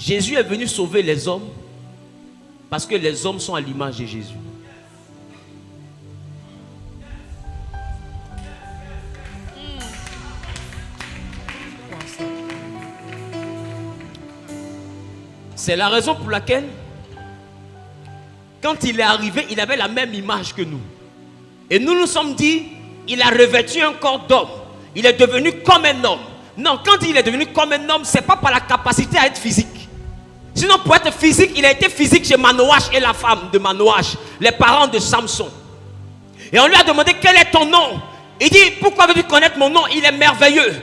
Jésus est venu sauver les hommes parce que les hommes sont à l'image de Jésus. C'est la raison pour laquelle, quand il est arrivé, il avait la même image que nous. Et nous nous sommes dit, il a revêtu un corps d'homme. Il est devenu comme un homme. Non, quand il est devenu comme un homme, ce n'est pas par la capacité à être physique. Sinon, pour être physique, il a été physique chez Manoach et la femme de Manoach, les parents de Samson. Et on lui a demandé, quel est ton nom? Il dit, pourquoi veux-tu connaître mon nom? Il est merveilleux.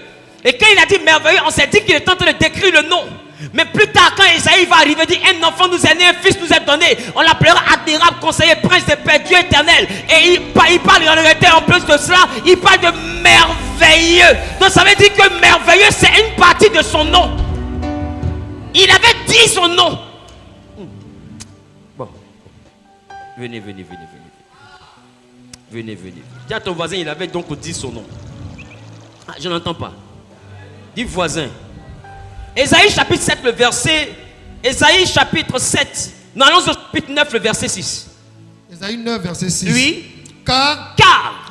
Et quand il a dit merveilleux, on s'est dit qu'il est en train de décrire le nom. Mais plus tard, quand Esaïe va arriver, il dit, un enfant nous est né, un fils nous est donné. On l'appellera admirable, conseiller, prince de paix, Dieu éternel. Et il parle en réalité, en plus de cela, il parle de merveilleux. Donc ça veut dire que merveilleux, c'est une partie de son nom. Il avait dit son nom. Bon. Venez. Dis à ton voisin, il avait donc dit son nom. Ah, je n'entends pas. Dis voisin. Ésaïe chapitre 7, le verset. Ésaïe chapitre 7. Nous allons au chapitre 9, le verset 6. Ésaïe 9, verset 6. Oui. Car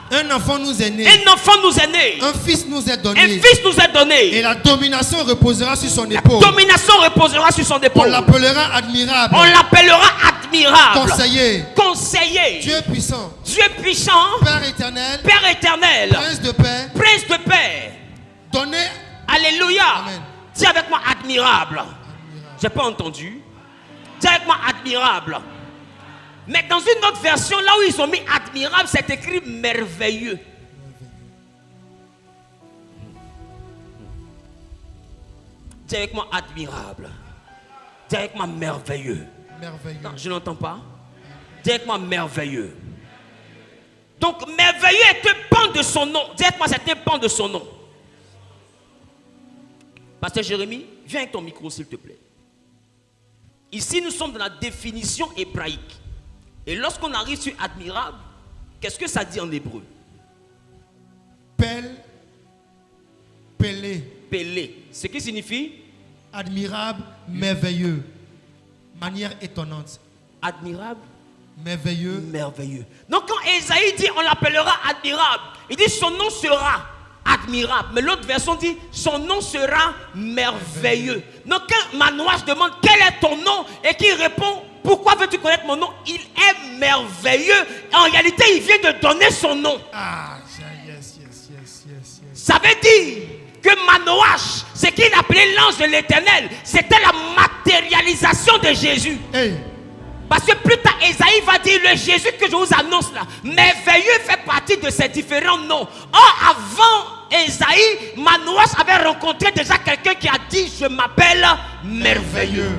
un enfant nous est né. Un enfant nous est né. Un fils nous est donné. Un fils nous est donné. Et la domination reposera sur son épaule. La domination reposera sur son épaule. On l'appellera admirable. On l'appellera admirable. Conseiller. Conseiller. Dieu puissant. Dieu puissant. Père éternel. Père éternel. Prince de paix. Prince de paix. Donné. Alléluia. Amen. Dis avec moi admirable. J'ai pas entendu. Dis avec moi admirable. Mais dans une autre version, là où ils ont mis admirable, c'est écrit merveilleux. Dis avec moi admirable. Dis avec moi merveilleux. Merveilleux. Non, je n'entends pas. Dis avec moi merveilleux. Donc merveilleux est un pan de son nom. Dis avec moi, c'est un pan de son nom. Pasteur Jérémie, viens avec ton micro s'il te plaît. Ici nous sommes dans la définition hébraïque. Et lorsqu'on arrive sur admirable, qu'est-ce que ça dit en hébreu? Pelé. Ce qui signifie? Admirable, merveilleux. Manière étonnante. Admirable, merveilleux. Donc quand Esaïe dit on l'appellera admirable, il dit son nom sera admirable. Mais l'autre version dit son nom sera merveilleux. Donc quand Manoach demande quel est ton nom et qu'il répond pourquoi veux-tu connaître mon nom, il est merveilleux. En réalité il vient de donner son nom. Ah, yes. Ça veut dire que Manoach, ce qu'il appelait l'ange de l'Éternel, c'était la matérialisation de Jésus. Hey. Parce que plus tard, Esaïe va dire le Jésus que je vous annonce là, merveilleux fait partie de ces différents noms. Or, avant Esaïe, Manoach avait rencontré déjà quelqu'un qui a dit je m'appelle merveilleux.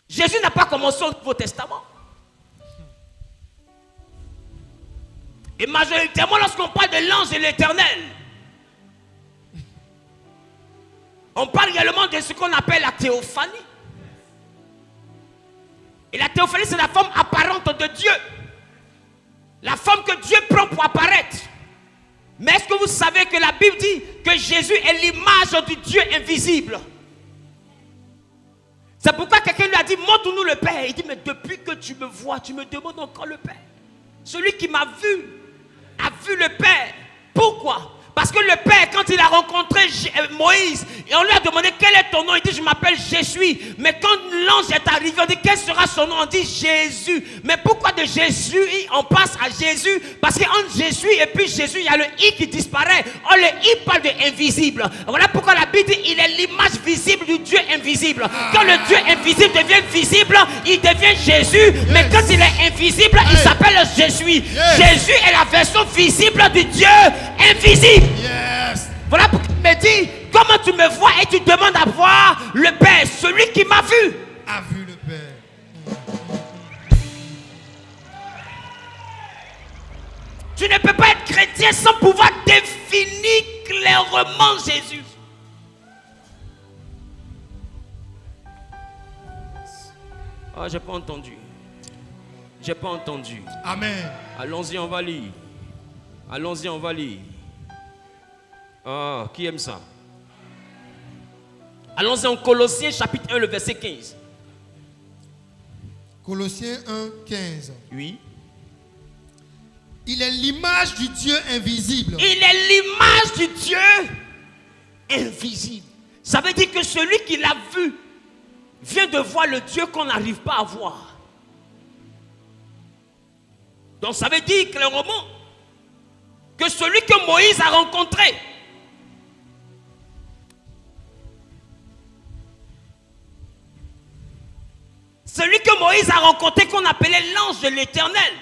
Jésus n'a pas commencé au Nouveau Testament. Et majoritairement, lorsqu'on parle de l'ange de l'Éternel, on parle également de ce qu'on appelle la théophanie. Et la théophanie, c'est la forme apparente de Dieu. La forme que Dieu prend pour apparaître. Mais est-ce que vous savez que la Bible dit que Jésus est l'image du Dieu invisible? C'est pourquoi quelqu'un lui a dit, montre-nous le Père. Il dit, mais depuis que tu me vois, tu me demandes encore le Père. Celui qui m'a vu a vu le Père. Pourquoi? Parce que le Père, quand il a rencontré Moïse, et on lui a demandé quel est ton nom, il dit je m'appelle Jésus. Mais quand l'ange est arrivé, on dit quel sera son nom, on dit Jésus. Mais pourquoi de Jésus on passe à Jésus? Parce qu'entre Jésus et puis Jésus, il y a le I qui disparaît. Or le I parle de invisible. Voilà pourquoi la Bible dit il est l'image visible du Dieu invisible. Quand le Dieu invisible devient visible, il devient Jésus. Mais quand il est invisible, il s'appelle Jésus. Jésus est la version visible du Dieu invisible. Yes. Voilà pourquoi il me dit comment tu me vois et tu demandes à voir le Père. Celui qui m'a vu a vu le Père. Tu ne peux pas être chrétien sans pouvoir définir clairement Jésus. Ah, j'ai pas entendu. J'ai pas entendu. Amen. Allons-y, on va lire. Allons-y, on va lire. Ah, qui aime ça? Allons-y en Colossiens chapitre 1, le verset 15. Colossiens 1, 15. Oui. Il est l'image du Dieu invisible. Il est l'image du Dieu invisible. Ça veut dire que celui qui l'a vu vient de voir le Dieu qu'on n'arrive pas à voir. Donc ça veut dire clairement que celui que Moïse a rencontré, qu'on appelait l'ange de l'Éternel.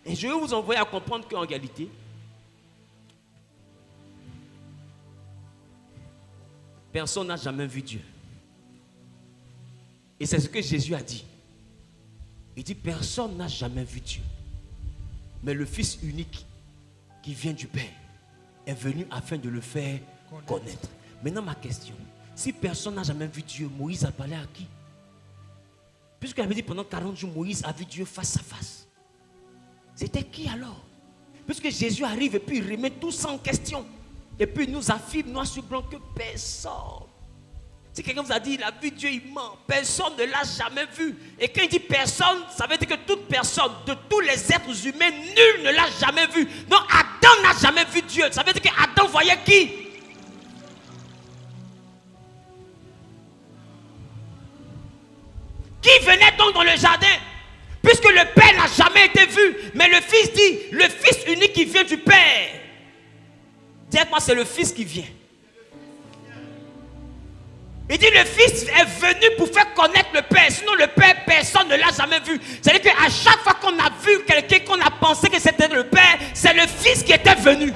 Et je vais vous envoyer à comprendre qu'en réalité, personne n'a jamais vu Dieu. Et c'est ce que Jésus a dit. Il dit, personne n'a jamais vu Dieu. Mais le Fils unique qui vient du Père est venu afin de le faire connaître. Maintenant ma question, si personne n'a jamais vu Dieu, Moïse a parlé à qui? Puisqu'il avait dit pendant 40 jours, Moïse a vu Dieu face à face. C'était qui alors? Puisque Jésus arrive et puis il remet tout ça en question. Et puis il nous affirme noir sur blanc que personne. Si quelqu'un vous a dit il a vu Dieu, il ment. Personne ne l'a jamais vu. Et quand il dit personne, ça veut dire que toute personne, de tous les êtres humains, nul ne l'a jamais vu. Donc Adam n'a jamais vu Dieu. Ça veut dire que Adam voyait qui? Qui venait donc dans le jardin? Puisque le Père n'a jamais été vu. Mais le Fils dit, le Fils unique qui vient du Père. Dites-moi, c'est le Fils qui vient. Il dit le Fils est venu pour faire connaître le Père. Sinon le Père, personne ne l'a jamais vu. C'est-à-dire qu'à chaque fois qu'on a vu quelqu'un qu'on a pensé que c'était le Père, c'est le Fils qui était venu.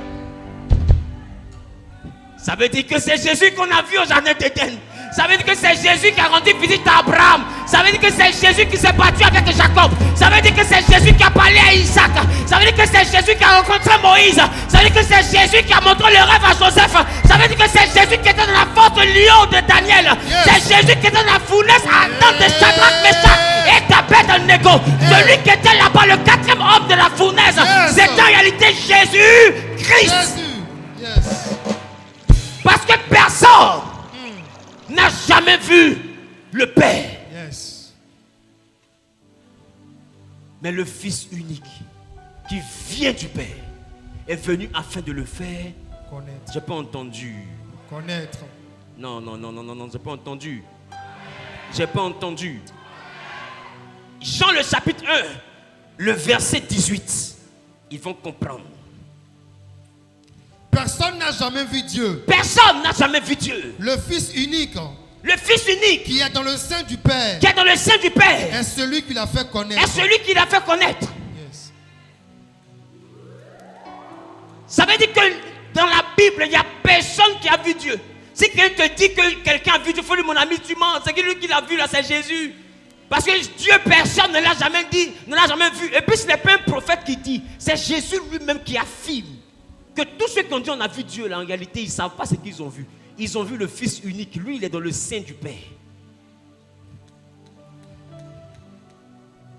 Ça veut dire que c'est Jésus qu'on a vu au jardin d'Éden. Ça veut dire que c'est Jésus qui a rendu visite à Abraham. Ça veut dire que c'est Jésus qui s'est battu avec Jacob. Ça veut dire que c'est Jésus qui a parlé à Isaac. Ça veut dire que c'est Jésus qui a rencontré Moïse. Ça veut dire que c'est Jésus qui a montré le rêve à Joseph. Ça veut dire que c'est Jésus qui était dans la forte lion de Daniel. Yes. C'est Jésus qui était dans la fournaise ardente de Shadrach, Meshach et d'Abed-Nego. Celui qui était là-bas, le 4e homme de la fournaise, Yes. c'est en réalité Jésus-Christ. Jésus. Yes. Parce que personne n'a jamais vu le Père. Yes. Mais le Fils unique qui vient du Père est venu afin de le faire. Connaître. J'ai pas entendu. Connaître. Non, j'ai pas entendu. J'ai pas entendu. Jean le chapitre 1, le verset 18. Ils vont comprendre. Personne n'a jamais vu Dieu. Personne n'a jamais vu Dieu. Le Fils unique Le Fils unique qui est dans le sein du Père qui est dans le sein du Père est celui qui l'a fait connaître. est celui qui l'a fait connaître. Yes. Ça veut dire que dans la Bible, il n'y a personne qui a vu Dieu. Si quelqu'un te dit que quelqu'un a vu Dieu, il faut dire mon ami, tu mens. C'est lui qui l'a vu là, c'est Jésus. Parce que Dieu, personne ne l'a jamais dit, ne l'a jamais vu. Et puis ce n'est pas un prophète qui dit, c'est Jésus lui-même qui affirme que tous ceux qui ont dit on a vu Dieu là, en réalité, ils ne savent pas ce qu'ils ont vu. Ils ont vu le Fils unique. Lui, il est dans le sein du Père.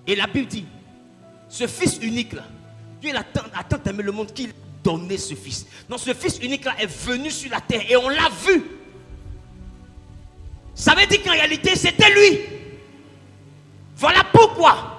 Et la Bible dit, ce Fils unique là, Dieu il a tant aimé le monde qu'il a donné ce Fils. Donc ce Fils unique là est venu sur la terre et on l'a vu. Ça veut dire qu'en réalité, c'était lui. Voilà pourquoi